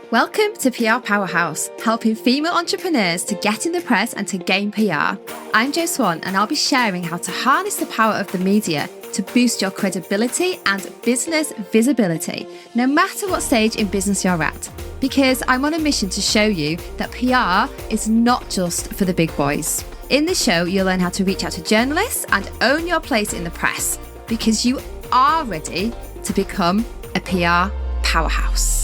Welcome to PR Powerhouse, helping female entrepreneurs to get in the press and to gain PR. I'm Jo Swan, and I'll be sharing how to harness the power of the media to boost your credibility and business visibility, no matter what stage in business you're at. Because I'm on a mission to show you that PR is not just for the big boys. In this show, you'll learn how to reach out to journalists and own your place in the press, because you are ready to become a PR powerhouse.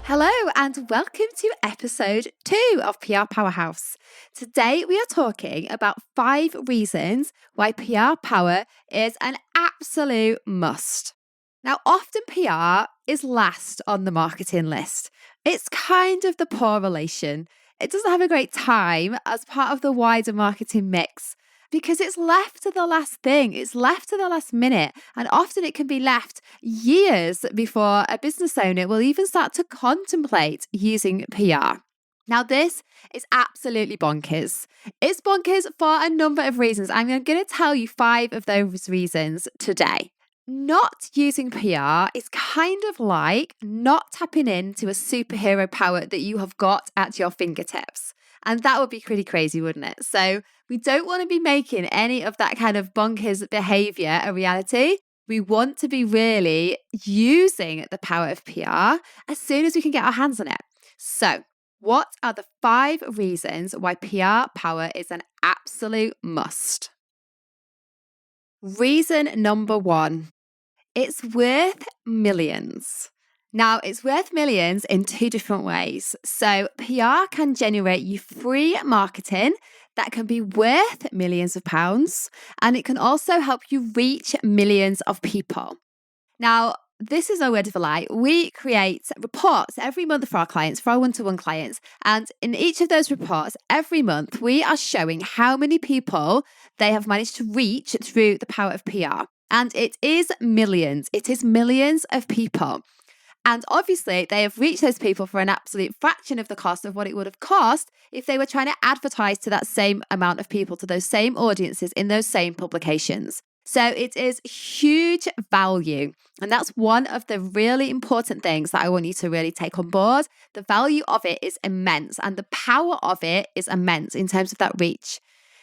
Hello and welcome to episode 2 of PR Powerhouse. Today we are talking about 5 reasons why PR power is an absolute must. Now, often PR is last on the marketing list. It's kind of the poor relation. It doesn't have a great time as part of the wider marketing mix, because it's left to the last thing, it's left to the last minute, and often it can be left years before a business owner will even start to contemplate using PR. Now, this is absolutely bonkers. It's bonkers for a number of reasons. I'm going to tell you 5 of those reasons today. Not using PR is kind of like not tapping into a superhero power that you have got at your fingertips. And that would be pretty crazy, wouldn't it? So we don't want to be making any of that kind of bonkers behavior a reality. We want to be really using the power of PR as soon as we can get our hands on it. So what are the 5 reasons why PR power is an absolute must? Reason number 1, it's worth millions. Now, it's worth millions in 2 different ways. So PR can generate you free marketing that can be worth millions of pounds, and it can also help you reach millions of people. Now, this is no word of a lie. We create reports every month for our clients, for our one-to-one clients. And in each of those reports, every month, we are showing how many people they have managed to reach through the power of PR. And it is millions. It is millions of people. And obviously, they have reached those people for an absolute fraction of the cost of what it would have cost if they were trying to advertise to that same amount of people, to those same audiences in those same publications. So it is huge value. And that's one of the really important things that I want you to really take on board. The value of it is immense, and the power of it is immense in terms of that reach.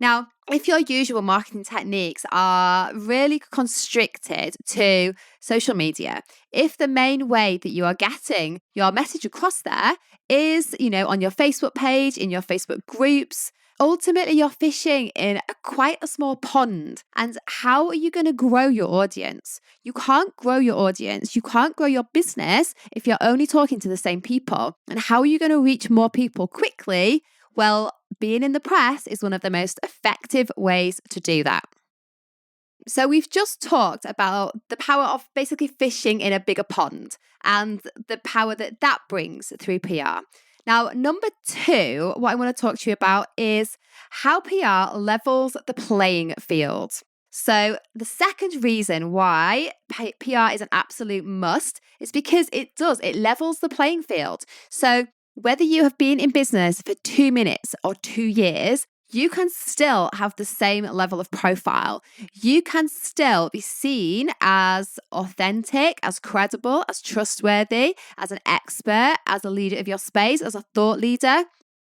Now, if your usual marketing techniques are really constricted to social media, if the main way that you are getting your message across there is, on your Facebook page, in your Facebook groups, ultimately you're fishing in quite a small pond. And how are you going to grow your audience? You can't grow your audience. You can't grow your business if you're only talking to the same people. And how are you going to reach more people quickly? Well, being in the press is one of the most effective ways to do that. So we've just talked about the power of basically fishing in a bigger pond and the power that that brings through PR. Now, number 2, what I want to talk to you about is how PR levels the playing field. So the second reason why PR is an absolute must is because it levels the playing field. So whether you have been in business for 2 minutes or 2 years, you can still have the same level of profile. You can still be seen as authentic, as credible, as trustworthy, as an expert, as a leader of your space, as a thought leader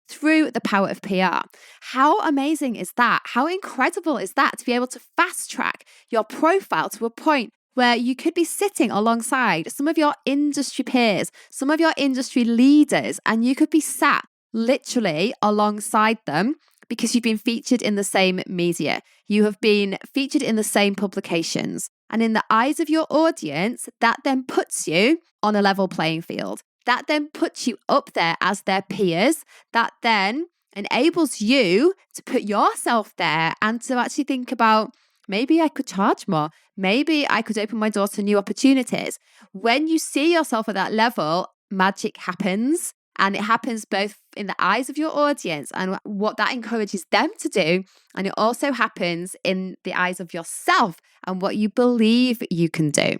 through the power of PR. How amazing is that? How incredible is that to be able to fast track your profile to a point where you could be sitting alongside some of your industry peers, some of your industry leaders, and you could be sat literally alongside them because you've been featured in the same media. You have been featured in the same publications. And in the eyes of your audience, that then puts you on a level playing field. That then puts you up there as their peers. That then enables you to put yourself there and to actually think about, maybe I could charge more. Maybe I could open my doors to new opportunities. When you see yourself at that level, magic happens. And it happens both in the eyes of your audience and what that encourages them to do. And it also happens in the eyes of yourself and what you believe you can do.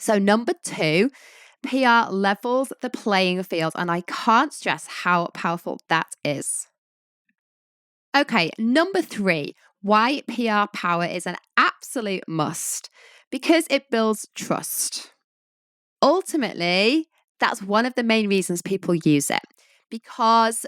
So number 2, PR levels the playing field. And I can't stress how powerful that is. Okay, number 3, why PR power is an absolute must. Because it builds trust. Ultimately, That's one of the main reasons people use it, because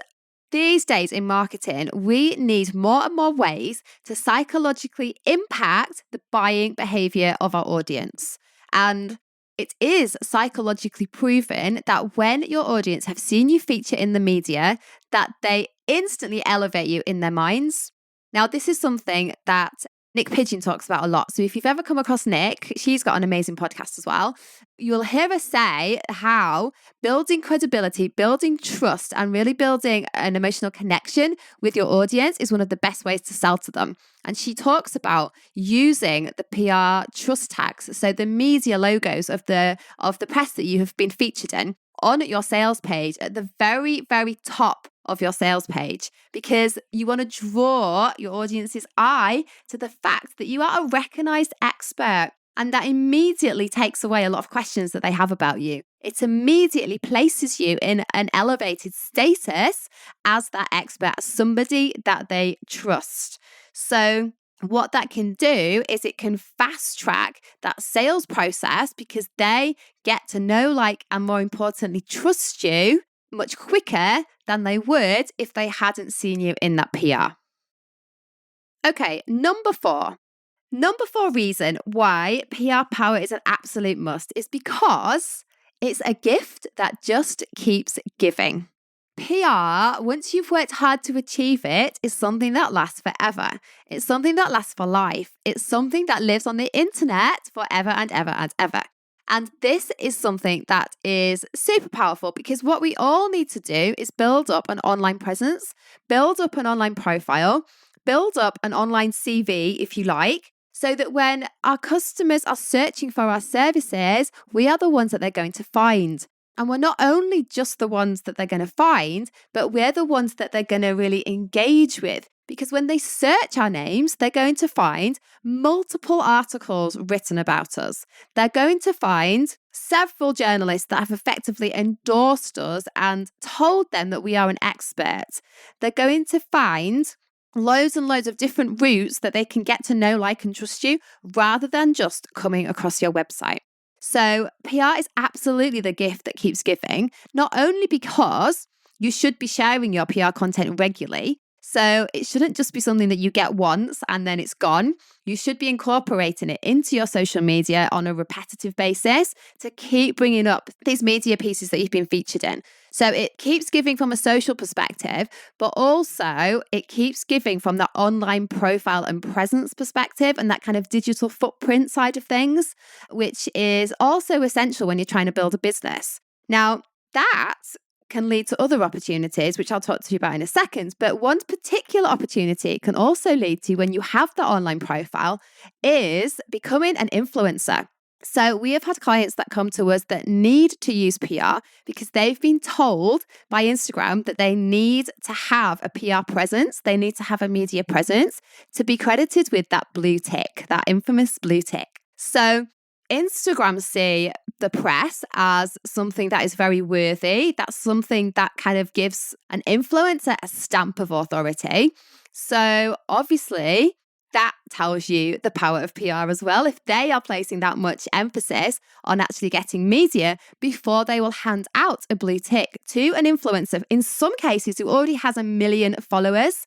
these days in marketing, we need more and more ways to psychologically impact the buying behavior of our audience. And it is psychologically proven that when your audience have seen you feature in the media, that they instantly elevate you in their minds. Now, this is something that Nick Pigeon talks about a lot. So if you've ever come across Nick, she's got an amazing podcast as well. You'll hear her say how building credibility, building trust, and really building an emotional connection with your audience is one of the best ways to sell to them. And she talks about using the PR trust tags, so the media logos of the press that you have been featured in, on your sales page at the very, very top of your sales page, because you want to draw your audience's eye to the fact that you are a recognized expert. And that immediately takes away a lot of questions that they have about you. It immediately places you in an elevated status as that expert, as somebody that they trust. So what that can do is it can fast track that sales process, because they get to know, like, and more importantly, trust you much quicker than they would if they hadn't seen you in that PR. Okay, number four reason why PR power is an absolute must is because it's a gift that just keeps giving. PR, once you've worked hard to achieve it, is something that lasts forever. It's something that lasts for life. It's something that lives on the internet forever and ever and ever. And this is something that is super powerful, because what we all need to do is build up an online presence, build up an online profile, build up an online CV, if you like, so that when our customers are searching for our services, we are the ones that they're going to find. And we're not only just the ones that they're going to find, but we're the ones that they're going to really engage with. Because when they search our names, they're going to find multiple articles written about us. They're going to find several journalists that have effectively endorsed us and told them that we are an expert. They're going to find loads and loads of different routes that they can get to know, like, and trust you, rather than just coming across your website. So PR is absolutely the gift that keeps giving, not only because you should be sharing your PR content regularly. So it shouldn't just be something that you get once and then it's gone. You should be incorporating it into your social media on a repetitive basis to keep bringing up these media pieces that you've been featured in. So it keeps giving from a social perspective, but also it keeps giving from that online profile and presence perspective and that kind of digital footprint side of things, which is also essential when you're trying to build a business. Now, that can lead to other opportunities, which I'll talk to you about in a second. But one particular opportunity it can also lead to when you have the online profile is becoming an influencer. So we have had clients that come to us that need to use PR because they've been told by Instagram that they need to have a PR presence. They need to have a media presence to be credited with that blue tick, that infamous blue tick. So Instagram see the press as something that is very worthy. That's something that kind of gives an influencer a stamp of authority. So obviously, that tells you the power of PR as well. If they are placing that much emphasis on actually getting media before they will hand out a blue tick to an influencer, in some cases who already has 1 million followers,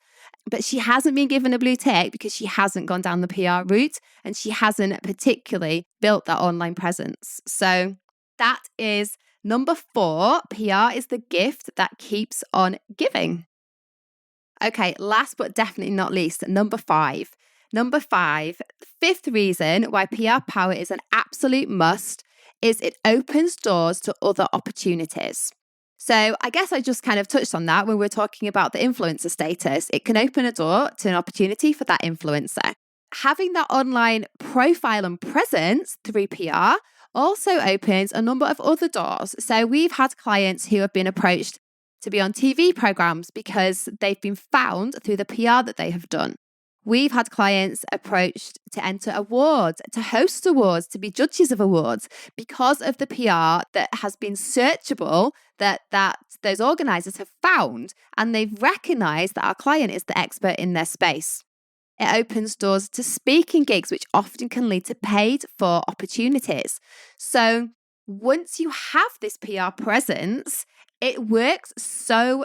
but she hasn't been given a blue tick because she hasn't gone down the PR route and she hasn't particularly built that online presence. So that is number 4. PR is the gift that keeps on giving. Okay, last but definitely not least, number 5. Number 5, fifth reason why PR power is an absolute must is it opens doors to other opportunities. So I guess I just kind of touched on that when we're talking about the influencer status. It can open a door to an opportunity for that influencer. Having that online profile and presence through PR also opens a number of other doors. So we've had clients who have been approached to be on TV programs because they've been found through the PR that they have done. We've had clients approached to enter awards, to host awards, to be judges of awards because of the PR that has been searchable that those organisers have found, and they've recognised that our client is the expert in their space. It opens doors to speaking gigs, which often can lead to paid for opportunities. So once you have this PR presence, it works so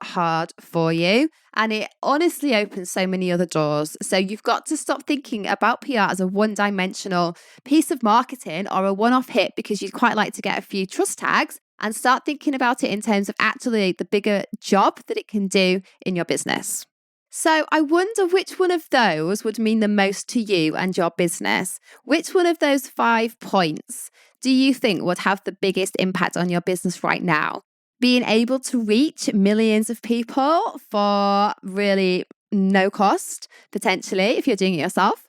hard for you, and it honestly opens so many other doors. So you've got to stop thinking about PR as a one-dimensional piece of marketing or a one-off hit because you'd quite like to get a few trust tags, and start thinking about it in terms of actually the bigger job that it can do in your business. So I wonder which one of those would mean the most to you and your business. Which one of those 5 points do you think would have the biggest impact on your business right now? Being able to reach millions of people for really no cost, potentially, if you're doing it yourself.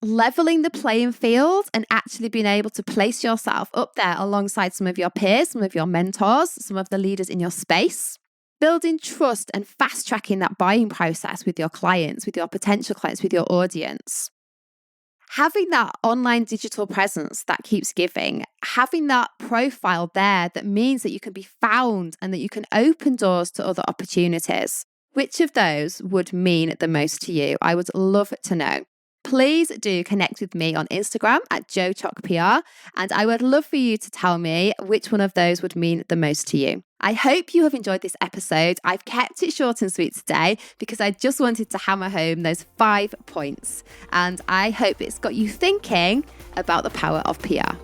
Leveling the playing field and actually being able to place yourself up there alongside some of your peers, some of your mentors, some of the leaders in your space. Building trust and fast tracking that buying process with your clients, with your potential clients, with your audience. Having that online digital presence that keeps giving, having that profile there that means that you can be found and that you can open doors to other opportunities. Which of those would mean the most to you? I would love to know. Please do connect with me on Instagram at JoChockPR, and I would love for you to tell me which one of those would mean the most to you. I hope you have enjoyed this episode. I've kept it short and sweet today because I just wanted to hammer home those 5 points, and I hope it's got you thinking about the power of PR.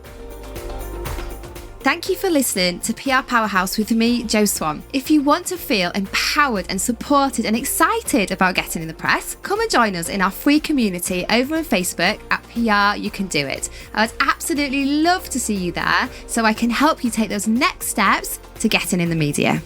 Thank you for listening to PR Powerhouse with me, Jo Swan. If you want to feel empowered and supported and excited about getting in the press, come and join us in our free community over on Facebook at PR You Can Do It. I would absolutely love to see you there so I can help you take those next steps to getting in the media.